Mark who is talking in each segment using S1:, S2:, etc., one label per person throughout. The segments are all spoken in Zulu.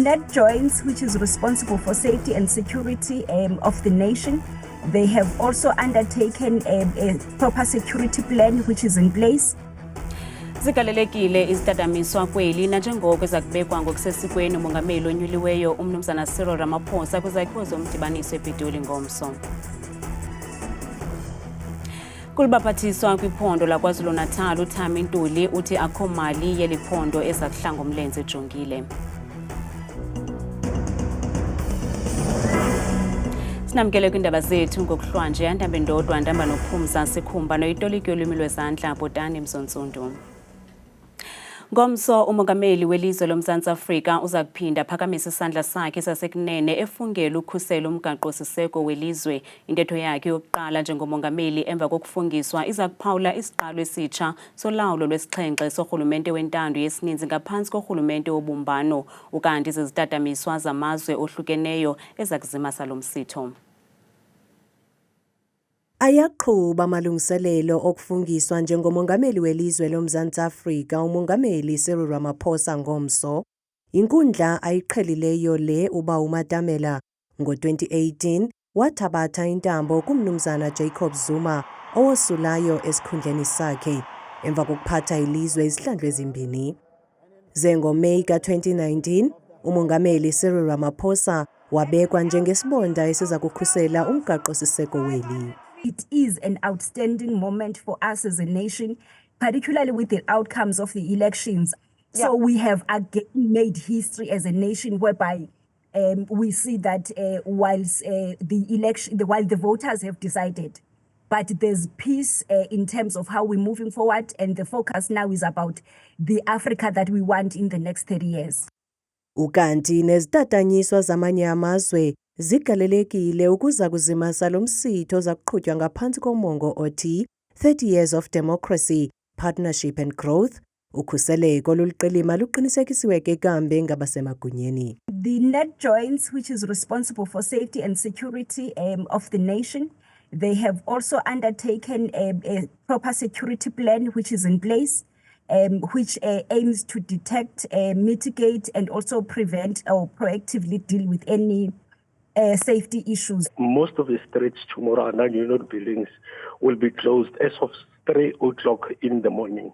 S1: NetJoins, which is responsible for safety and security of the nation, they have also undertaken a proper security plan which is in place.
S2: Zigalelekile izitadamiswa kweli nanjengoko ezakubekwa ngokusesikweni umongameli onyuliweyo umnumzana Cyril Ramaphosa kwizakhiwo zomdibaniso ePitoli ngomso. Kulubaphathiswa kwiphondo laKwaZulu-Natal uThami Ntuli uthi akho mali yeliphondo ezakuhlanga umlenze ejongile. Sinamkele kwindaba zethu ngokuhlwanje andambe ndodwa ndamba nophumza sikhumba noyitoliki yolwimi lwezandla Botani Mzontsundu. Ngomso umongameli welizwe loMzantsi Afrika uza kuphinda phakamisa isandla sakhe sasekunene efungela ukhuselo umgaqo siseko welizwe. Intetho yakhe yokuqala njengomongameli emva kokufungiswa iza kuphawula isiqalo esitsha solawulo lwesixhenxe sorhulumente wentando yesininzi ngaphantsi korhulumente wobumbano ukanti zizitadamiswa zamazwe ohlukeneyo ezakuzimasa lo msitho.
S3: Ayaqhuba amalungiselelo okufungiswa njengomongameli welizwe loMzantsi Afrika umongameli Cyril Ramaphosa ngomso. Inkundla ayiqhelileyo le uba uMatamela ngo-2018 wathabatha intambo kumnumzana Jacob Zuma owosulayo esikhundleni sakhe emva kokuphatha ilizwe izihlandlo ezimbini. Ze ngoMeyi ka-2019 umongameli Cyril Ramaphosa wabekwa njengesibonda esiza kukhusela umgaqo-siseko weli.
S1: It is an outstanding moment for us as a nation, particularly with the outcomes of the elections. So we have again made history as a nation whereby we see that while the voters have decided, but there's peace in terms of how we're moving forward, and the focus now is about the Africa that we want in the next 30 years.
S3: Ukanti nezitatanyiswa zamanye amazwe zigalelekile ukuza kuzimasa lo msitho zakuqhutywa ngaphansi komongo othi 30 Years of Democracy, Partnership and Growth. Ukhuseleko loluqilima luqinisekisiwe ke kambe ngabasemagunyeni.
S1: The NetJoins, which is responsible for safety and security of the nation, they have also undertaken a proper security plan which is in place, which aims to detect, mitigate and also prevent or proactively deal with any safety issues.
S4: Most of the streets tomorrow, non-unit buildings, will be closed as of 3 o'clock in the morning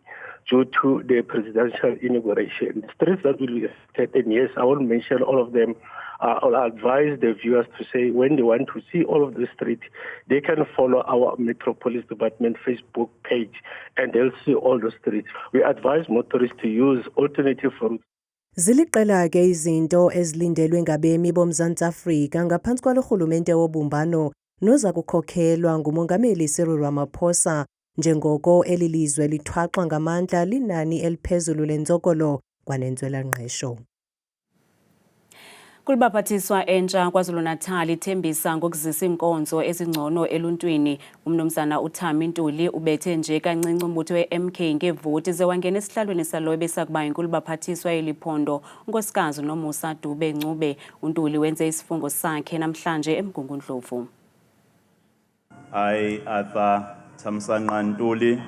S4: due to the presidential inauguration. Streets that will be affected, and yes, I won't mention all of them. I'll advise the viewers to say when they want to see all of the streets, they can follow our Metropolis Department Facebook page and they'll see all the streets. We advise motorists to use alternative routes.
S3: Ziliqela ke izinto ezilindelwe ngabemi boMzantsi Afrika ngaphansi kwalo rhulumente wobumbano noza kukhokhelwa ngumongameli Cyril Ramaphosa njengoko elilizwe lithwaxwa ngamandla linani eliphezulu lentsokolo kwanentswela-ngqesho.
S2: Kulubaphathiswa entsha KwaZulu-Natal ithembisa ngokuzisa inkonzo ezingcono eluntwini. Umnumzana uThami Ntuli ubethe nje kancinci umbutho we-MK ngevoti ze wangena esihlalweni salo besakuba inkulubaphathiswa yeliphondo unkosikazi noMusa Dube-Ncube. uNtuli wenze isifungo sakhe namhlanje eMgungundlovu.
S5: I, Arthur Thamsanqa Ntuli,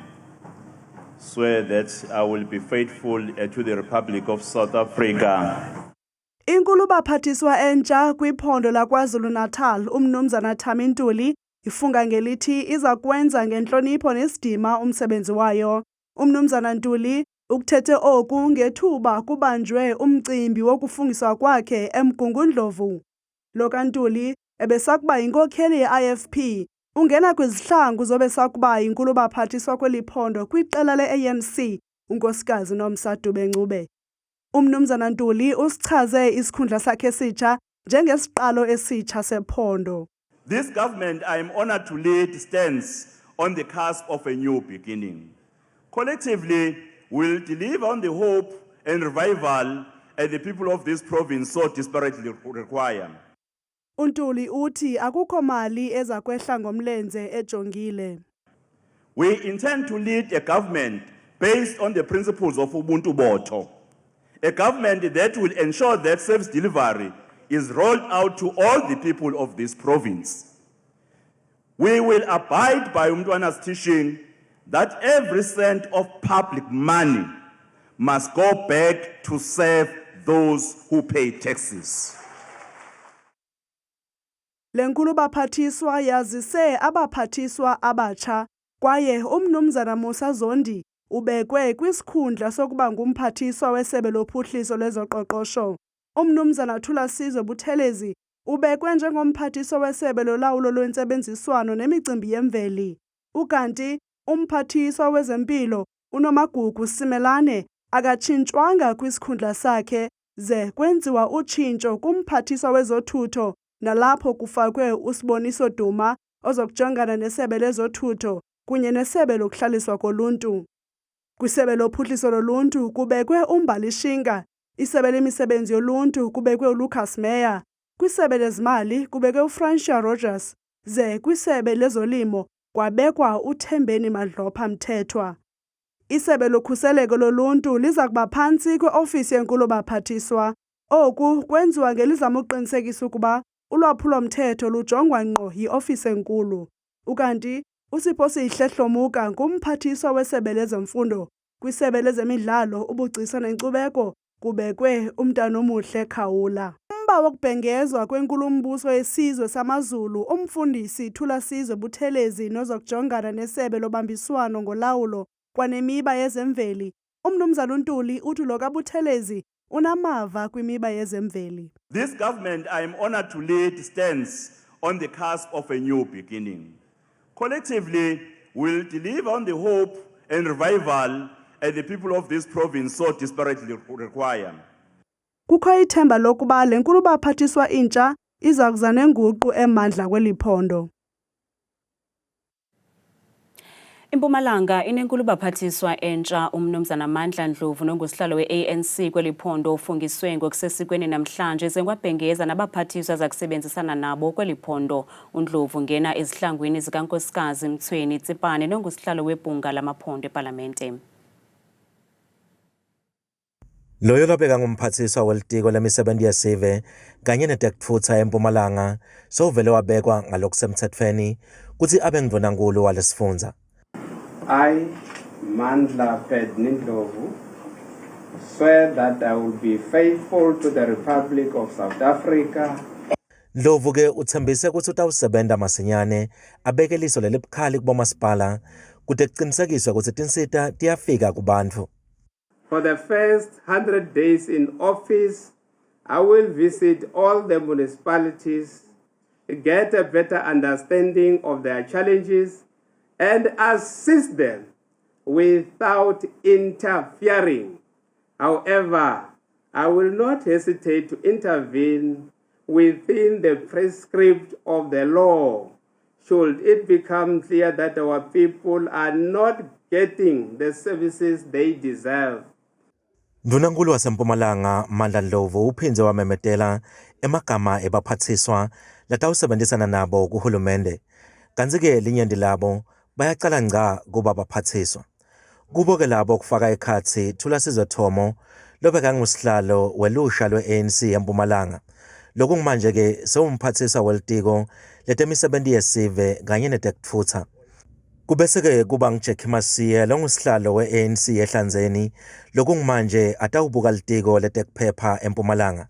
S5: swear that I will be faithful to the Republic of South Africa.
S6: Inkulubaphathiswa entsha kwiphondo laKwaZulu-Natal umnumzana Thami Ntuli ifunga ngelithi iza kwenza ngenhlonipho nesidima umsebenzi wayo. Umnumzana Ntuli ukuthethe oku ngethuba kubanjwe umcimbi wokufungiswa kwakhe eMgungundlovu. Lo kaNtuli ebesakuba inkokheli ye-IFP ungena kwizihlangu zobesakuba inkulubaphathiswa kweliphondo kwiqela le-ANC unkosikazi noMusa Dube-Ncube. Umnumzana Ntuli usichaze isikhundla sakhe esitsha njengesiqalo esitsha sephondo.
S5: This government I am honored to lead stands on the cusp of a new beginning. Collectively, we'll deliver on the hope and revival that the people of this province so desperately require.
S6: uNtuli uthi akukho mali eza kwehla ngomlenze ejongile.
S5: We intend to lead a government based on the principles of Ubuntu Botho. A government that will ensure that service delivery is rolled out to all the people of this province. We will abide by Umntwana's teaching that every cent of public money must go back to serve those who pay taxes.
S6: Lenkulu baphathiswa yazise abaphathiswa abatsha kwaye umnumzana Musa Zondi ubekwe kwisikhundla sokuba ngumphathiswa wesebe lophuhliso lwezoqoqosho. Umnumzana Thulasizwe Buthelezi ubekwe njengomphathiswa wesebe lolawulo lwentsebenziswano nemicimbi yemveli. Ukanti umphathiswa wezempilo uNomagugu Simelane akatshintshwanga kwisikhundla sakhe ze kwenziwa utshintsho kumphathiswa wezothutho nalapho kufakwe uSiboniso Duma ozokujongana nesebe lezothutho kunye nesebe lokuhlaliswa koluntu. Kwisebe lophuhliso loluntu kubekwe uMbali Shinga, isebe lemisebenzi yoluntu kubekwe uLucas Meyer, kwisebe lezimali kubekwe uFrancia Rogers, ze kwisebe lezolimo kwabekwa uThembeni Madlopha Mthethwa. Isebe lokhuseleko loluntu liza kuba phantsi kweofisi yenkulu baphathiswa. Oku kwenziwa ngelizama uqinisekisa ukuba ulwaphulo-mthetho lujongwa ngqo yi-ofisi enkulu. Ukanti uSipho Sihle-Hlomuka ngumphathiswa wesebe lezemfundo. Kwisebe lezemidlalo, ubugcisa nenkcubeko kubekwe uMntanomuhle Khawula. Umba wokubhengezwa kwenkulumbuso yesizwe samaZulu, umfundisi Thulasizwe Buthelezi nozokujongana nesebe lobambiswano ngolawulo kwanemiba yezemveli. Umnumzana uNtuli uthi lo kaButhelezi unamava kwimiba yezemveli.
S5: This government I am honored to lead stands on the cusp of a new beginning. Collectively, we'll deliver on the hope and revival that the people of this province so desperately require.
S6: Kukho ithemba lokuba lenkulu baphathiswa intsha iza kuza nenguqu emandla kweli phondo.
S2: Impumalanga inenkulu baphathiswa entsha umnumzana Mandla Ndlovu nongusihlalo we-ANC kweli phondo ufungiswe ngokusesikweni namhlanje zengwabhengeza nabaphathiswa zakusebenzisana nabo kweli phondo. uNdlovu ngena ezihlangwini zikankosikazi Mthweni Tsipane nongusihlalo webhunga lamaphondo eParlamente.
S7: Loyo lobeka ngumphathiswa welitiko lemisebenzi yesive kanye netekutfutsa eMpumalanga sovele wabekwa ngalokusemthethweni kuthi abe ngundvonankulu walesifundza.
S8: I, Mandla Ndlovu, swear that I will be faithful to the Republic of South Africa.
S7: Ndlovu ke uthembise ukuthi utawusebenta masinyane abeke liso lelibukhali kubomasipala kute kuqinisekiswe ukuthi tinsita tiyafika kubantfu.
S8: For the first 100 days in office, I will visit all the municipalities, get a better understanding of their challenges, and assist them without interfering. However, I will not hesitate to intervene within the prescript of the law, should it become clear that our people are not getting the services they deserve.
S7: Ndvunankhulu waseMpumalanga Mandla Ndlovu uphindze wamemetela emagama ebaphathiswa latawusebenzisana nabo kuhulumende. Kanti-ke linyenti labo bayacala ngca kuba baphathiswa. Kubo-ke labo kufaka ekhatsi Thulasizwe Thomo lobeka ngusihlalo welusha lwe-ANC eMpumalanga. Lokungumanje-ke sewumphathiswa welitiko letemisebenzi yesive kanye netekutfutsa. Kubese-ke kuba nguJackie Masiye longusihlalo we-ANC eHlanzeni lokungumanje atawubuka litiko letekuphepha eMpumalanga.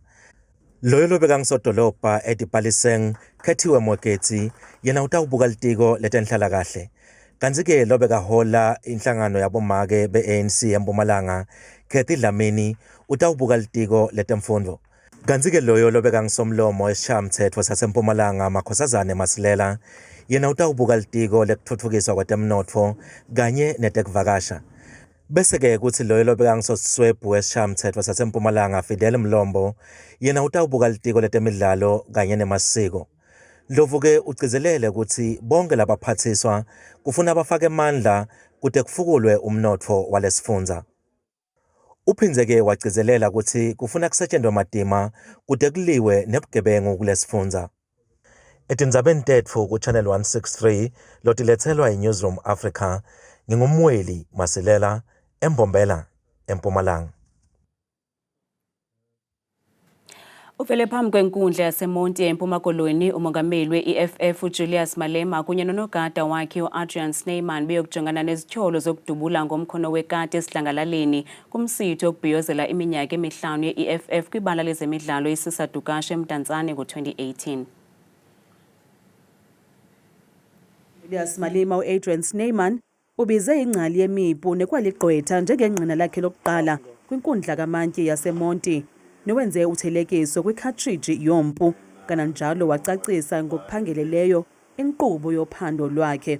S7: Loyo lobeka ngisodolobha eDipaliseng Khethiwe Moeketsi yena utawubuka litiko letenhlalakahle. Kanti-ke lobeka hola inhlangano yabomake be-ANC eMpumalanga Kathy Dlamini utawubuka litiko letemfundvo. Kanti-ke loyo lobeka ngisomlomo esishayamthetho saseMpumalanga Makhosazane Masilela yena utawubuka litiko lekutfutfukiswa kwetemnotfo kanye netekuvakasha. Bese-ke kuthi loyo lobeka ngisosiswebhu wesishayamthetho saseMpumalanga Fidel Mlombo yena utawubuka litiko letemidlalo kanye nemasiko. Ndlovu-ke ugcizelele ukuthi bonke labaphathiswa kufuna bafake emandla kute kufukulwe umnotfo walesifundza. Uphindze-ke wagcizelela ukuthi kufuna kusetshenzwe matima kute kuliwe nebugebengu kulesifundza. Etindzabeni tetfu ku-Channel 163 lotiletselwa yi-Newsroom Africa ngingumweli Masilela eMbombela eMpumalanga.
S2: Uvele phambi kwenkundla yaseMonti eMpuma Koloni, umongameli we-EFF uJulius Malema kunye nonogada wakhe uAdrian Snyman beyokujongana nezithyolo zokudubula ngomkhono wekati esidlangalaleni kumsitho wokubhiyozela iminyaka emihlanu ye-EFF kwibala lezemidlalo iSisadukashe eMdantsane ngo-2018.
S3: Julius Malema uAdrian Snyman ubize ingcali yemipu nekwaligqwetha njengengqina lakhe lokuqala kwinkundla kamantyi yaseMonti nowenze uthelekiso kwikhatriji yompu kananjalo wacacisa ngokuphangeleleyo inkqubo yophando lwakhe.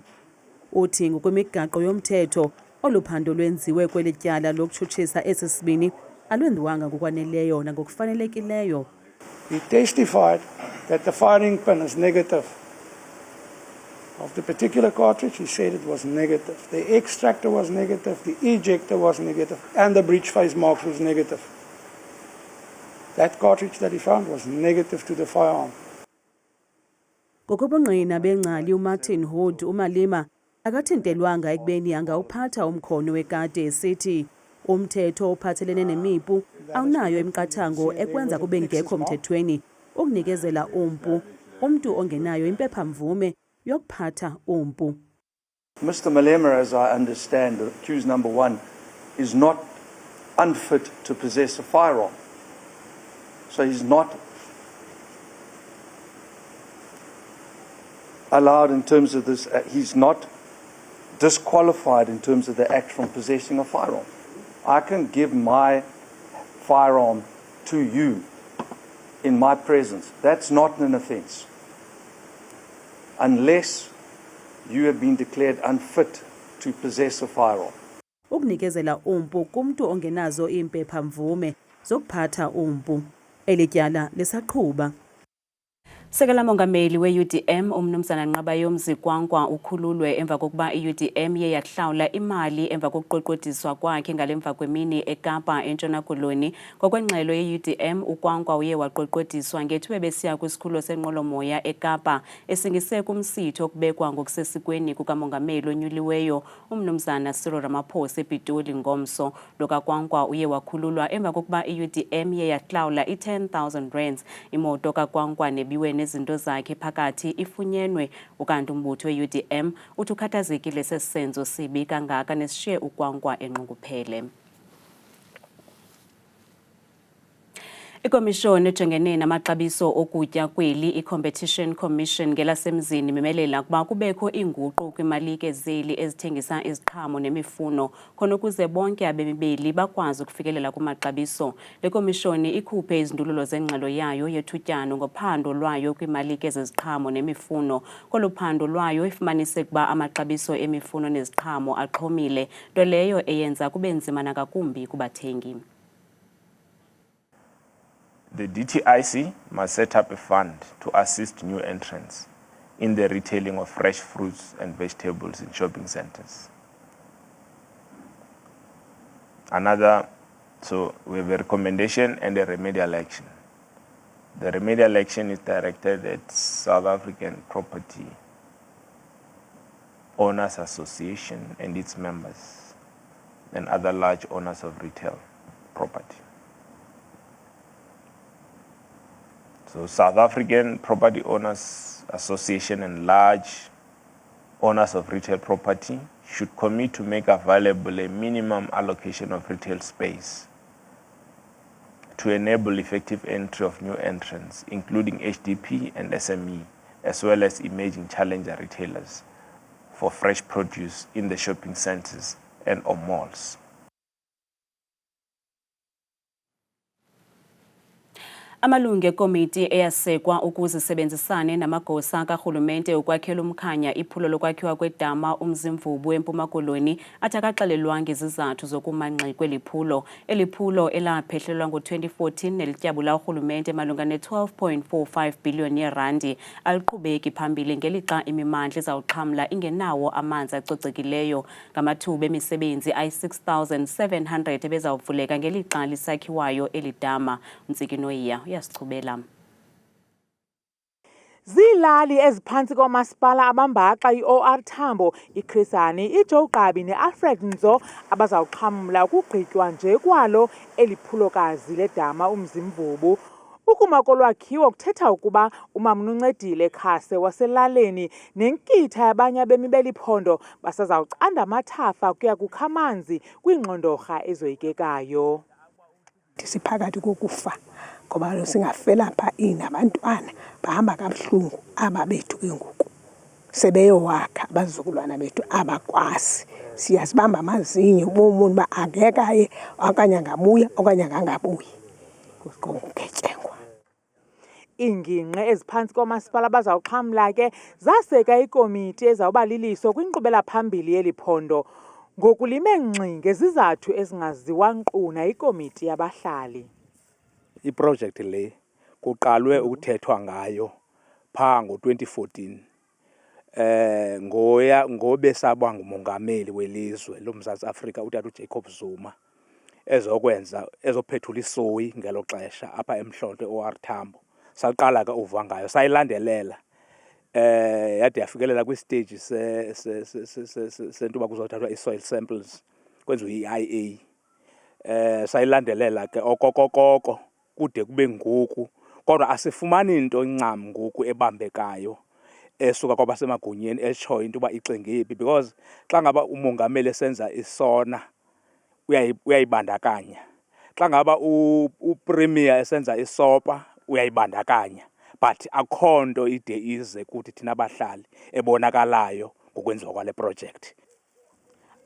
S3: Uthi ngokwemigaqo yomthetho oluphando lwenziwe kweli tyala lokutshutshisa esi sibini alwenziwanga ngokwaneleyo nangokufanelekileyo.
S9: He testified that the firing pin is negative. Of the particular cartridge, he said it was negative. The extractor was negative, the ejector was negative, and the breech face marks was negative. That cartridge that he found was negative to the firearm.
S3: Ngokobungqina bengcali uMartin Hood, uMalema akathintelwanga ekubeni angawuphatha umkhono wekati esithi umthetho ophathelene nemipu awunayo imiqathango ekwenza kube ngekho mthethweni ukunikezela umpu umntu ongenayo impephamvume yokuphatha umpu.
S10: Mr. Malema, as I understand, accused number 1, is not unfit to possess a firearm. So he's not allowed in terms of this, he's not disqualified in terms of the act from possessing a firearm. I can give my firearm to you in my presence. That's not an offence. Unless you have been declared unfit to possess a firearm.
S3: Ukunikezela umpu kumntu ongenazo impephamvume zokuphatha umpu. Elityala lisaqhuba.
S2: Sekela mongameli we-UDM umnumzana Nqabayomzi Kwankwa ukhululwe emva kokuba i-UDM ye yahlawula imali emva kokuqoqodiswa kwakhe ngalemva kwemini eKapa eNtshona Koloni. Ngokwengxelo ye-UDM uKwankwa uye waqoqodiswa ngethuba besiya kwisikhululo senqwelomoya eKapa esingise kumsitho okubekwa ngokusesikweni kukamongameli onyuliweyo umnumzana Cyril Ramaphosa ePitoli ngomso. Lo kaKwankwa uye wakhululwa emva kokuba i-UDM ye yahlawula i-10,000 rands. Imoto kaKwankwa nebiwe nezinto zakhe phakathi ifunyenwe ukanti umbutho we-UDM uthi ukhathazekile sesisenzo sibi kangaka nesishiye uKwankwa enqunguphele. Ikomishoni ejongene namaxabiso okutya kweli i-Competition Commission ngelasemzini imemelela ukuba kubekho inguqu kwimalike zeli ezithengisa iziqhamo nemifuno khona ukuze bonke abemibeli bakwazi ukufikelela kumaxabiso. Le komishoni ikhuphe izindululo zengxelo yayo yethutyano ngophando lwayo kwimalike zeziqhamo nemifuno. Kolo phando lwayo ifumanise ukuba amaxabiso emifuno neziqhamo axhomile, nto leyo eyenza kube nzima nakakumbi kubathengi.
S11: The DTIC must set up a fund to assist new entrants in the retailing of fresh fruits and vegetables in shopping centers. So we have a recommendation and a remedial action. The remedial action is directed at South African Property Owners Association and its members and other large owners of retail property. So South African Property Owners Association and large owners of retail property should commit to make available a minimum allocation of retail space to enable effective entry of new entrants, including HDP and SME, as well as emerging challenger retailers for fresh produce in the shopping centers and or malls.
S2: Amalungu ekomiti eyasekwa ukuzisebenzisane namagosa karhulumente ukwakhela umkhanya iphulo lokwakhiwa kwedama umzimvubu eMpuma Koloni athi akaxelelwanga izizathu zokumanqi kweli phulo. Eli phulo elaphehlelwa ngo-2014 nelityabula urhulumente malunga ne-12.45 billion yeerandi aliqhubeki phambili ngelixa imimandla izawuxhamla ingenawo amanzi acocekileyo. Ngamathuba emisebenzi ayi-6,700 ebezawuvuleka ngelixa lisakhiwayo eli dama. Mtsiki Noyiya uyasichubela.
S12: Zilali eziphantsi komasipala abambaxa i-OR Tambo, iChris Hani, iJoe Gqabi ne-Alfred Nzo abazawuxhamla ukugqitywa nje kwalo eli phulokazi ledama umzimvubu. Ukuma kolwakhiwo kuthetha ukuba uMamnuncedile Khase waselaleni nenkitha yabanye abemi beliphondo basazawucanda amathafa kuya kukha amanzi kwiingxondorha ezoyikekayo.
S13: Siphakathi kokufa ngoba singafela pha inabantwana bahamba kabuhlungu aba bethu ke ngoku sebeyowakha abazukulwana bethu abakwazi siyasibamba amazinyo umuntu ba angekaye okanye angabuya okanye angabuyi kuqongetyengwa.
S12: Iingingqi eziphansi komasipala bazawuxhamla ke zaseka ikomiti ezawuba liliso kwinkqubela phambili yeliphondo ngokulime ngxi ngezizathu ezingaziwa nkquna ikomiti yabahlali.
S14: Iprojekthi le kuqalwe ukuthethwa ngayo pha ngo-2014 ngobesaba ngumongameli welizwe loMzantsi Afrika uTata uJacob Zuma ezophethula isoyi ngelo xesha apha eMhlonto OR Tambo. Saqala ke uva ngayo sayilandelela yade yafikelela kwistage sentuba kuzothathwa i-soil samples kwenziwe i-IA. Sayilandelela ke okokoko kude kube ngoku kodwa asifumani into ncam ngoku ebambekayo esuka kwabasemagunyeni etshoyo into uba ixingephi because xa ngaba umongameli esenza isona uyayibandakanya, xa ngaba upremier esenza isopa uyayibandakanya, but akho nto ide ize kuthi thina abahlali ebonakalayo ngokwenziwa kwale project.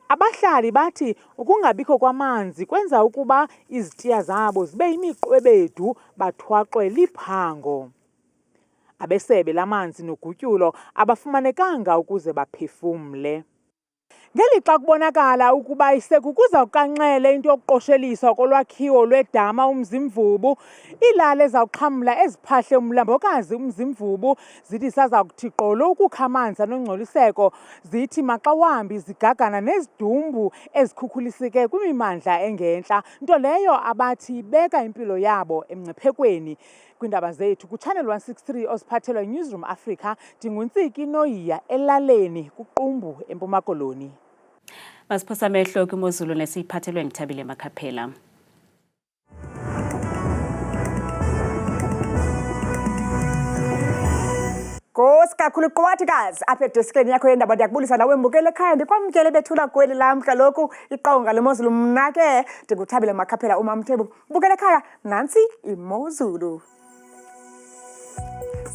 S12: Abahlali bathi ukungabikho kwamanzi kwenza ukuba izitiya zabo zibe yimiqwebedu bathwaxwe liphango. Abesebe lamanzi nogutyulo abafumanekanga ukuze baphefumle. Ngelixa kubonakala ukuba isekukuza kukanxele into yokuqosheliswa kolwakhiwo lwedama uMzimvubu, iilali ezawuxhamla eziphahle umlambokazi uMzimvubu zithi saza kuthi qolo ukukha amanzi anongcoliseko, zithi maxa wambi zigagana nezidumbu ezikhukhuliseke kwimimandla engentla, nto leyo abathi ibeka impilo yabo emngciphekweni. Kwiindaba zethu kuChannel 163 osiphathelwa Newsroom Africa, ndinguntsiki Noyiya elaleni kuQumbu eMpuma Koloni.
S2: Masiphosa amehlo kwimozulu nesiphathelwe ngithabile Makhaphela.
S15: Nkosi kakhulu qwathikazi apha edeskeni yakho yendaba ndiyakubulisa nawe mbukele ekhaya ndikwamkele bethula kweli lam kaloku iqonga lemozulu mna ke ndinguthabile Makhaphela uMamthembu. Mbukele ekhaya nantsi imozulu.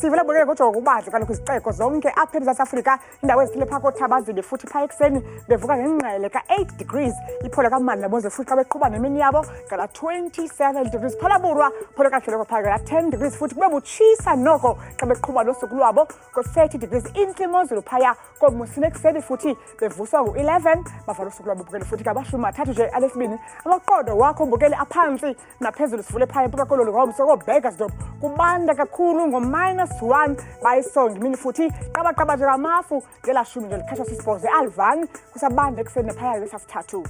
S15: Sivela bukele kutsho ukubanzi kaloku iziceko zonke apha eMzantsi Afrika indawo ezithile phaa koothabazile futhi phaa ekuseni bevuka ngengqele ka-8 degrees iphole kamandi nemozulu futhi xa beqhuba nemini yabo ngala 27 degrees phalaburwa phole kahleleko phaa ngala 10 degrees futhi kube butshisa noko xa beqhuba nosuku lwabo ko-30 degrees intle imozulu phaya komusini ekuseni futhi bevuswa ngu-11 bavala usuku lwabo bukele futhi ka-30 nje alesibini amaqondo wakho mbukele aphantsi naphezulu sivule phaya eMpuma Koloni ngomso kooBurgersdorp kubanda kakhulu ngo-1 bayisonga imini futhi qabaqaba nje ngamafu ngelashumi nje likhatshwa sisibhozo eAlvan kusabanda ekuseni phaya lesasithathu.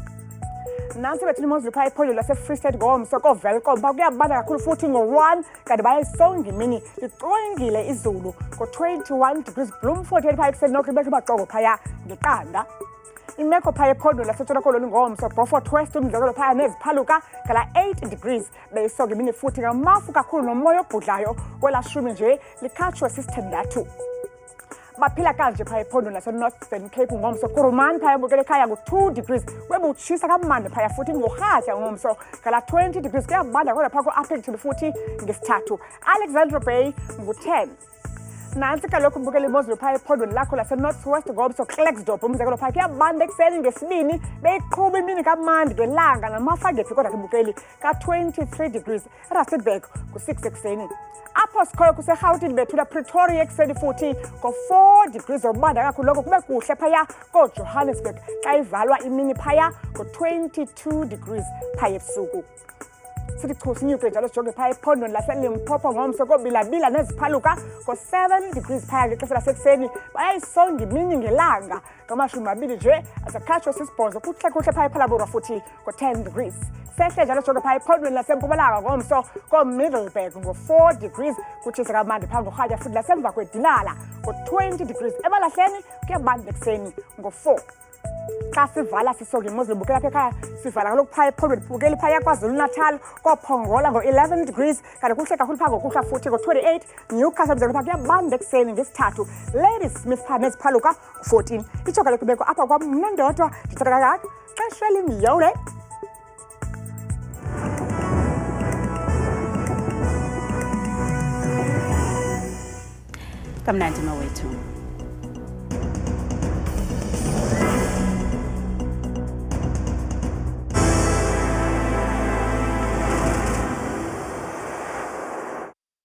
S15: Nansi bethuna imozulu phaya ephondo lase-Free State ngomso koVelkom phaa kuyabanda kakhulu futhi ngo-1 kanti bayayisonga imini licwengile izulu ngo-21 degrees Bloemfontein phaya ekuseni noko ibekho ibaqongo phaya ngeqanda. Imeko phaya ephondo laseNtshona Koloni ngomso Beaufort West umdlezelo phaya neziphaluka ngala 8 degrees beyisonga imini futhi ngamafu kakhulu nomoya obhudlayo kwelashumi nje likhatshwe sisithandathu. Baphila kanje phaya ephondo laseNorthern Cape ngomso Kurumani phaya mbukele ekhaya ngo-2 degrees webutshisa kamandi phaya futhi ngorhatya ngomso ngala 20 degrees kuyabanda kodwa phaa ko-Upington futhi ngesithathu. Alexandra Bay ngu-10. Nansi kaloku mbukele imozulu phaya ephondweni lakho lase-North West ngomso Klerksdorp umzekelo phaya kuyabanda ekuseni ngesibini beyiqhuba imini kamandi ngelanga namafu angephi kodwa ke mbukeli ka-23 degrees eRustenburg ngo-6 ekuseni. Apho sikhoyo kuseRhawutini bethula Pretoria ekuseni futhi ngo-4 degrees obanda kakhulu loko kube kuhle phaya koJohannesburg xa ivalwa imini phaya ngo-22 degrees phaya ebusuku. Sithi chu sinyuke njalo sijonge phaya ephondweni laseLimpopo ngomso kobilabila neziphaluka ngo-7 degrees phaya ngexesha lasekuseni bayayisonga imini ngelanga ngo-20 nje asakhatshwe sisibhozo kuhle phaya ephalaburwa futhi ngo-10 degrees. Sehle njalo sijonge phaya ephondweni laseMpumalanga ngomso koMiddelburg ngo-4 degrees kutshisa kamandi phaa ngorhatya futhi lasemva kwedilala ngo-20 degrees. Emalahleni kuyabanda ekuseni ngo-4. xa sivala sisonke imozulu bukela apha ekhaya sivala kaloku phaya ephondweni bukela phaya KwaZulu-Natal kophongola ngo-11 degrees kanti kuhle kakhulu phaa ngokuhla futhi ngo-28 Newcastle mzela phaa kuyabanda ekuseni ngesithathu Ladysmith phaa neziphaluka 14 itsho kaloku ibeko apha kwam mna ndodwa ndithatha kakade xesha elimyole
S2: kamnandi mawethu